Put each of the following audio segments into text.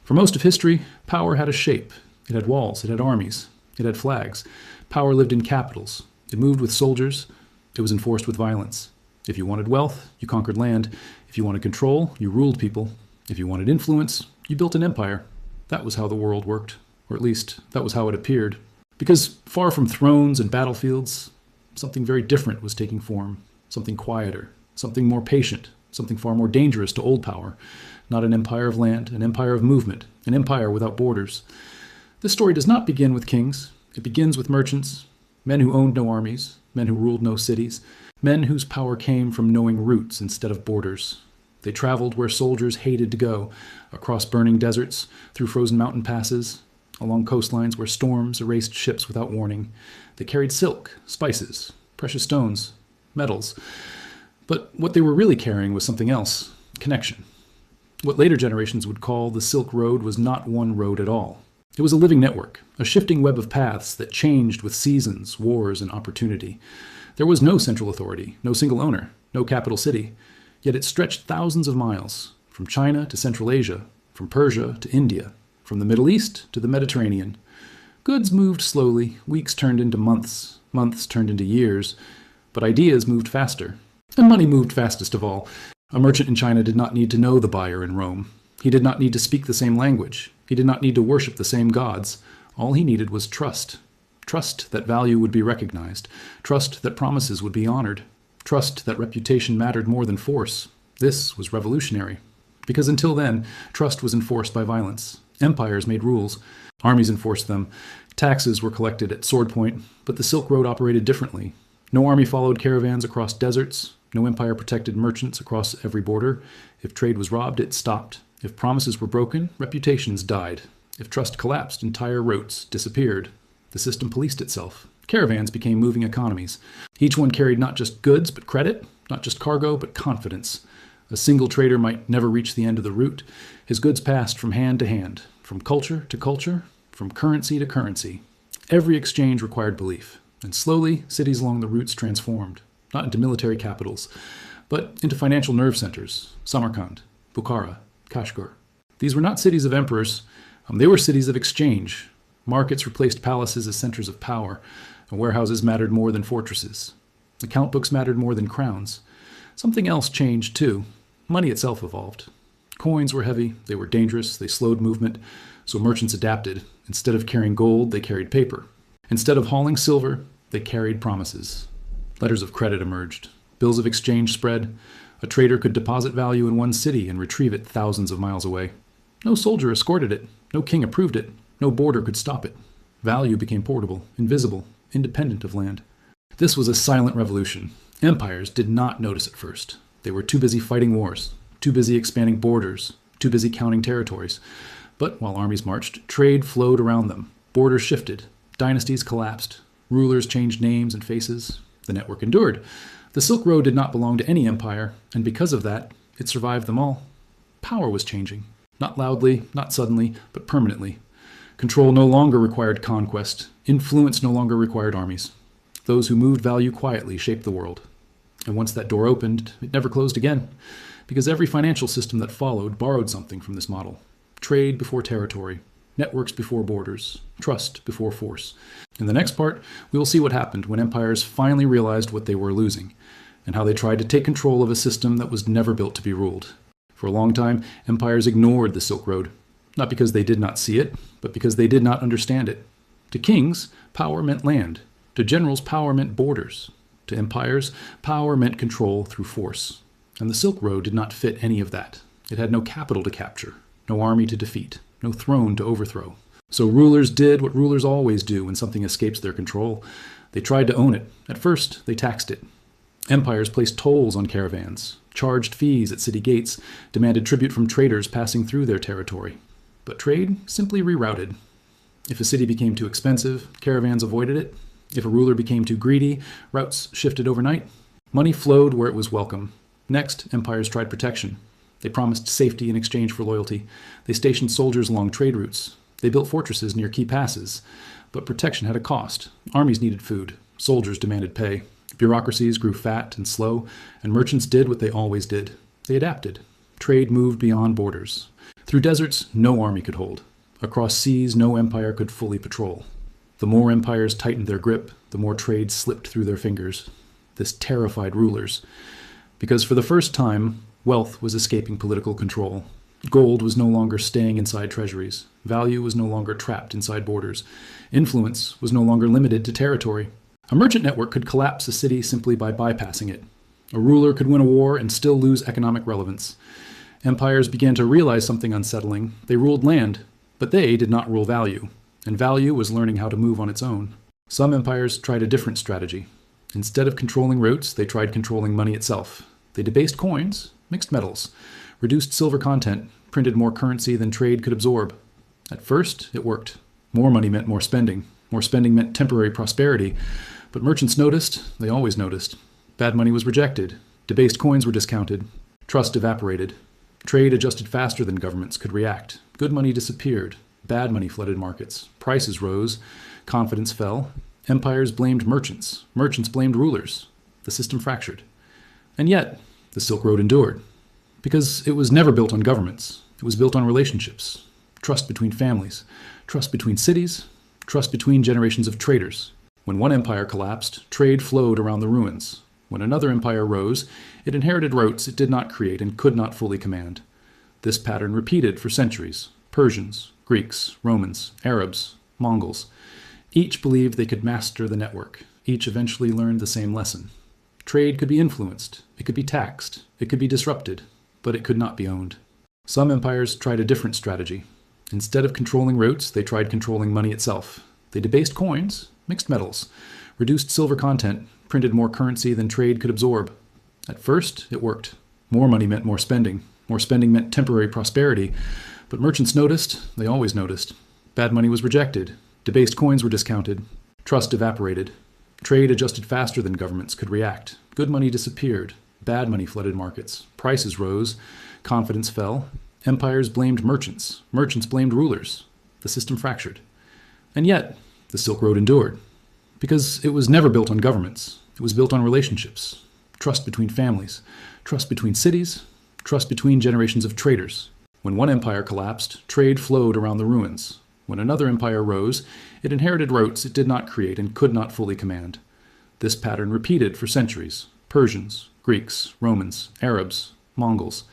For most of history, power had a shape. It had walls, it had armies, it had flags. Power lived in capitals. It moved with soldiers. It was enforced with violence. If you wanted wealth, you conquered land. If you wanted control, you ruled people. If you wanted influence, you built an empire. That was how the world worked, or at least that was how it appeared. Because far from thrones and battlefields, something very different was taking form, something quieter, something more patient, something far more dangerous to old power. Not an empire of land, an empire of movement, an empire without borders. This story does not begin with kings. It begins with merchants, men who owned no armies, men who ruled no cities, men whose power came from knowing routes instead of borders. They traveled where soldiers hated to go, across burning deserts, through frozen mountain passes, along coastlines where storms erased ships without warning. They carried silk, spices, precious stones, metals. But what they were really carrying was something else, connection. What later generations would call the Silk Road was not one road at all. It was a living network, a shifting web of paths that changed with seasons, wars, and opportunity. There was no central authority, no single owner, no capital city. Yet it stretched thousands of miles, from China to Central Asia, from Persia to India, from the Middle East to the Mediterranean. Goods moved slowly, weeks turned into months, months turned into years, but ideas moved faster. And money moved fastest of all. A merchant in China did not need to know the buyer in Rome. He did not need to speak the same language. He did not need to worship the same gods. All he needed was trust. Trust that value would be recognized. Trust that promises would be honored. Trust that reputation mattered more than force. This was revolutionary. Because until then, trust was enforced by violence. Empires made rules. Armies enforced them. Taxes were collected at sword point, but the Silk Road operated differently. No army followed caravans across deserts. No empire protected merchants across every border. If trade was robbed, it stopped. If promises were broken, reputations died. If trust collapsed, entire routes disappeared. The system policed itself. Caravans became moving economies. Each one carried not just goods, but credit, not just cargo, but confidence. A single trader might never reach the end of the route. His goods passed from hand to hand, from culture to culture, from currency to currency. Every exchange required belief, and slowly cities along the routes transformed, not into military capitals, but into financial nerve centers, Samarkand, Bukhara, Kashgar. These were not cities of emperors, they were cities of exchange. Markets replaced palaces as centers of power, and warehouses mattered more than fortresses. Account books mattered more than crowns. Something else changed too. Money itself evolved. Coins were heavy, they were dangerous, they slowed movement, so merchants adapted. Instead of carrying gold, they carried paper. Instead of hauling silver, they carried promises. Letters of credit emerged. Bills of exchange spread. A trader could deposit value in one city and retrieve it thousands of miles away. No soldier escorted it. No king approved it. No border could stop it. Value became portable, invisible, independent of land. This was a silent revolution. Empires did not notice at first. They were too busy fighting wars, too busy expanding borders, too busy counting territories. But while armies marched, trade flowed around them. Borders shifted. Dynasties collapsed. Rulers changed names and faces. The network endured. The Silk Road did not belong to any empire, and because of that, it survived them all. Power was changing. Not loudly, not suddenly, but permanently. Control no longer required conquest. Influence no longer required armies. Those who moved value quietly shaped the world. And once that door opened, it never closed again, because every financial system that followed borrowed something from this model. Trade before territory, networks before borders, trust before force. In the next part, we will see what happened when empires finally realized what they were losing, and how they tried to take control of a system that was never built to be ruled. For a long time, empires ignored the Silk Road, not because they did not see it, but because they did not understand it. To kings, power meant land. To generals, power meant borders. To empires, power meant control through force. And the Silk Road did not fit any of that. It had no capital to capture, no army to defeat, no throne to overthrow. So rulers did what rulers always do when something escapes their control. They tried to own it. At first, they taxed it. Empires placed tolls on caravans, charged fees at city gates, demanded tribute from traders passing through their territory. But trade simply rerouted. If a city became too expensive, caravans avoided it. If a ruler became too greedy, routes shifted overnight. Money flowed where it was welcome. Next, empires tried protection. They promised safety in exchange for loyalty. They stationed soldiers along trade routes. They built fortresses near key passes. But protection had a cost. Armies needed food. Soldiers demanded pay. Bureaucracies grew fat and slow, and merchants did what they always did. They adapted. Trade moved beyond borders. Through deserts no army could hold. Across seas no empire could fully patrol. The more empires tightened their grip, the more trade slipped through their fingers. This terrified rulers, because for the first time, wealth was escaping political control. Gold was no longer staying inside treasuries. Value was no longer trapped inside borders. Influence was no longer limited to territory. A merchant network could collapse a city simply by bypassing it. A ruler could win a war and still lose economic relevance. Empires began to realize something unsettling. They ruled land, but they did not rule value. And value was learning how to move on its own. Some empires tried a different strategy. Instead of controlling routes, they tried controlling money itself. They debased coins, mixed metals, reduced silver content, printed more currency than trade could absorb. At first, it worked. More money meant more spending. More spending meant temporary prosperity. But merchants noticed, they always noticed. Bad money was rejected. Debased coins were discounted. Trust evaporated. Trade adjusted faster than governments could react. Good money disappeared. Bad money flooded markets. Prices rose. Confidence fell. Empires blamed merchants. Merchants blamed rulers. The system fractured. And yet, the Silk Road endured. Because it was never built on governments. It was built on relationships. Trust between families. Trust between cities. Trust between generations of traders. When one empire collapsed, trade flowed around the ruins. When another empire rose, it inherited routes it did not create and could not fully command. This pattern repeated for centuries. Persians, Greeks, Romans, Arabs, Mongols. Each believed they could master the network. Each eventually learned the same lesson. Trade could be influenced. It could be taxed. It could be disrupted. But it could not be owned. Some empires tried a different strategy. Instead of controlling routes, they tried controlling money itself. They debased coins, mixed metals, reduced silver content, printed more currency than trade could absorb. At first, it worked. More money meant more spending. More spending meant temporary prosperity. But merchants noticed, they always noticed. Bad money was rejected. Debased coins were discounted. Trust evaporated. Trade adjusted faster than governments could react. Good money disappeared. Bad money flooded markets. Prices rose. Confidence fell. Empires blamed merchants. Merchants blamed rulers. The system fractured. And yet, the Silk Road endured. Because it was never built on governments. It was built on relationships. Trust between families. Trust between cities. Trust between generations of traders. When one empire collapsed, trade flowed around the ruins. When another empire rose, it inherited routes it did not create and could not fully command. This pattern repeated for centuries. Persians, Greeks, Romans, Arabs, Mongols.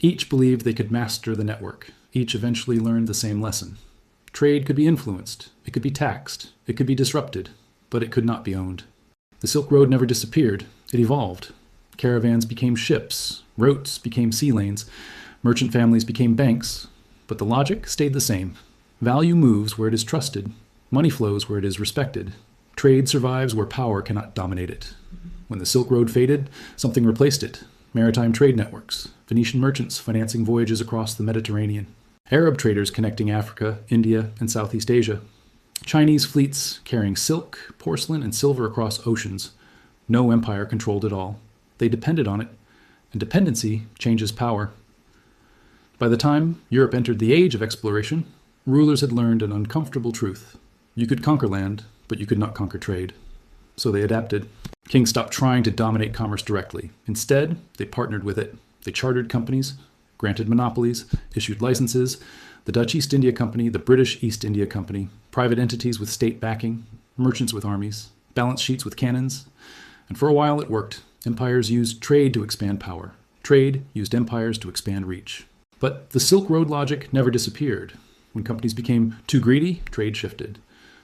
Each believed they could master the network. Each eventually learned the same lesson. Trade could be influenced. It could be taxed. It could be disrupted. But it could not be owned. The Silk Road never disappeared. It evolved. Caravans became ships. Routes became sea lanes. Merchant families became banks. But the logic stayed the same. Value moves where it is trusted. Money flows where it is respected. Trade survives where power cannot dominate it. When the Silk Road faded, something replaced it. Maritime trade networks. Phoenician merchants financing voyages across the Mediterranean. Arab traders connecting Africa, India, and Southeast Asia. Chinese fleets carrying silk, porcelain, and silver across oceans. No empire controlled it all. They depended on it, and dependency changes power. By the time Europe entered the age of exploration, rulers had learned an uncomfortable truth. You could conquer land, but you could not conquer trade. So they adapted. Kings stopped trying to dominate commerce directly. Instead, they partnered with it. They chartered companies, granted monopolies, issued licenses. The Dutch East India Company, the British East India Company, private entities with state backing, merchants with armies, balance sheets with cannons. And for a while it worked. Empires used trade to expand power. Trade used empires to expand reach. But the Silk Road logic never disappeared. When companies became too greedy, trade shifted.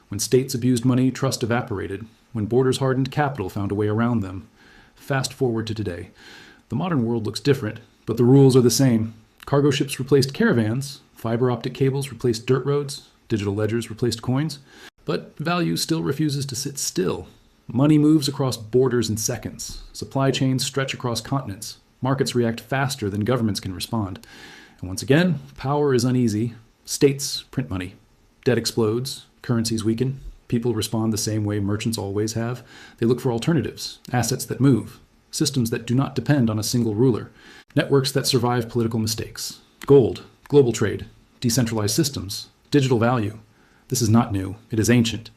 When states abused money, trust evaporated. When borders hardened, capital found a way around them. Fast forward to today. The modern world looks different, but the rules are the same. Cargo ships replaced caravans. Fiber optic cables replaced dirt roads. Digital ledgers replaced coins. But value still refuses to sit still. Money moves across borders in seconds. Supply chains stretch across continents. Markets react faster than governments can respond. And once again, power is uneasy. States print money. Debt explodes. Currencies weaken. People respond the same way merchants always have. They look for alternatives, assets that move, systems that do not depend on a single ruler, networks that survive political mistakes. Gold, global trade, decentralized systems, digital value. This is not new. It is ancient.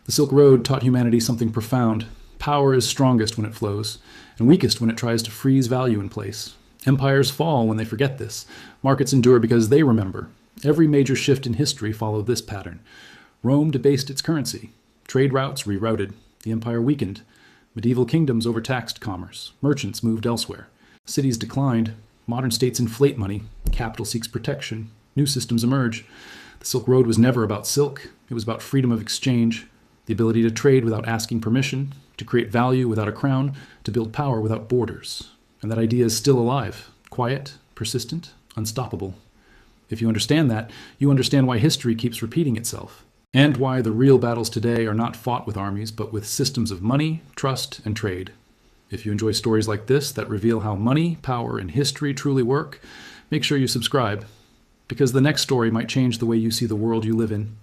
The Silk Road taught humanity something profound. Power is strongest when it flows, and weakest when it tries to freeze value in place. Empires fall when they forget this. Markets endure because they remember. Every major shift in history followed this pattern. Rome debased its currency. Trade routes rerouted. The empire weakened. Medieval kingdoms overtaxed commerce. Merchants moved elsewhere. Cities declined. Modern states inflate money. Capital seeks protection. New systems emerge. The Silk Road was never about silk. It was about freedom of exchange, the ability to trade without asking permission, to create value without a crown, to build power without borders. And that idea is still alive, quiet, persistent, unstoppable. If you understand that, you understand why history keeps repeating itself, and why the real battles today are not fought with armies, but with systems of money, trust, and trade. If you enjoy stories like this that reveal how money, power, and history truly work, make sure you subscribe, because the next story might change the way you see the world you live in.